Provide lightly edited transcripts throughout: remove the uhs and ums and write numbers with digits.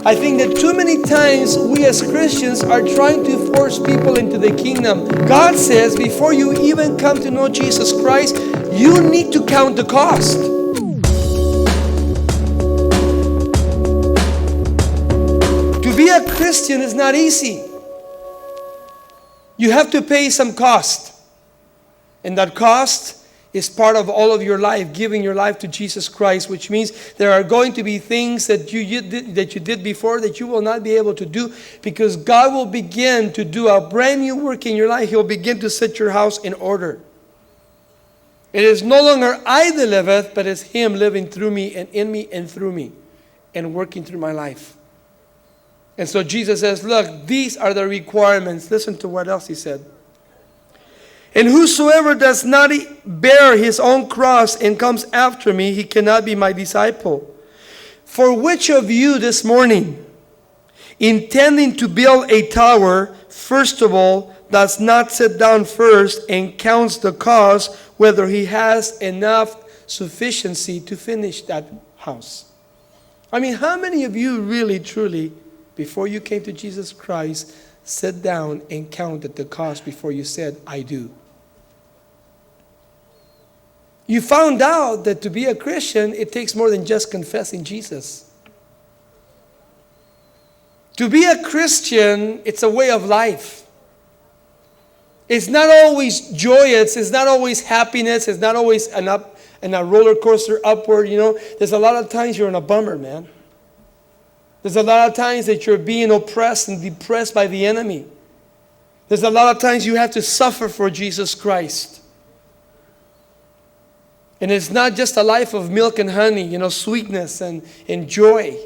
I think that too many times we as Christians are trying to force people into the kingdom. God says before you even come to know Jesus Christ, you need to count the cost. To be a Christian is not easy. You have to pay some cost. And that cost is part of all of your life, giving your life to Jesus Christ, which means there are going to be things that you did before that you will not be able to do, because God will begin to do a brand new work in your life. He'll begin to set your house in order. It is no longer I that liveth, but it's Him living through me and in me and through me and working through my life. And so Jesus says, look, these are the requirements. Listen to what else He said. And whosoever does not bear his own cross and comes after me, he cannot be my disciple. For which of you this morning, intending to build a tower, first of all, does not sit down first and counts the cost, whether he has enough sufficiency to finish that house? I mean, how many of you really, truly, before you came to Jesus Christ, sat down and counted the cost before you said, I do? You found out that to be a Christian, it takes more than just confessing Jesus. To be a Christian, it's a way of life. It's not always joyous. It's not always happiness. It's not always an up and a roller coaster upward. You know, there's a lot of times you're in a bummer, man. There's a lot of times that you're being oppressed and depressed by the enemy. There's a lot of times you have to suffer for Jesus Christ. And it's not just a life of milk and honey, you know, sweetness and joy.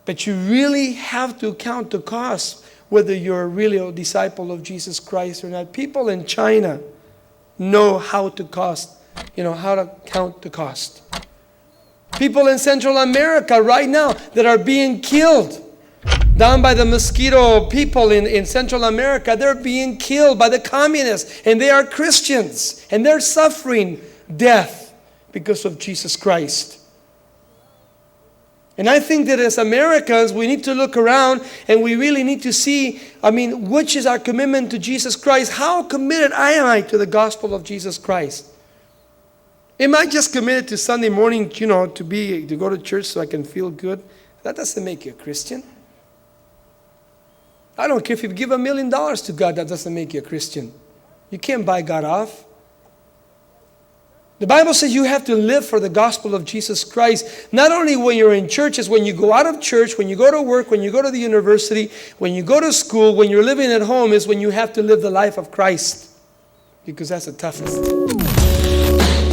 But you really have to count the cost, whether you're really a disciple of Jesus Christ or not. People in China know how to how to count the cost. People in Central America right now that are being killed down by the mosquito people in Central America, they're being killed by the communists, and they are Christians, and they're suffering death because of Jesus Christ. And I think that as Americans, we need to look around and we really need to see, which is our commitment to Jesus Christ? How committed am I to the gospel of Jesus Christ? Am I just committed to Sunday morning, to go to church so I can feel good? That doesn't make you a Christian. I don't care if you give $1 million to God, that doesn't make you a Christian. You can't buy God off. The Bible says you have to live for the gospel of Jesus Christ, not only when you're in churches, when you go out of church, when you go to work, when you go to the university, when you go to school, when you're living at home, is when you have to live the life of Christ, because that's the toughest.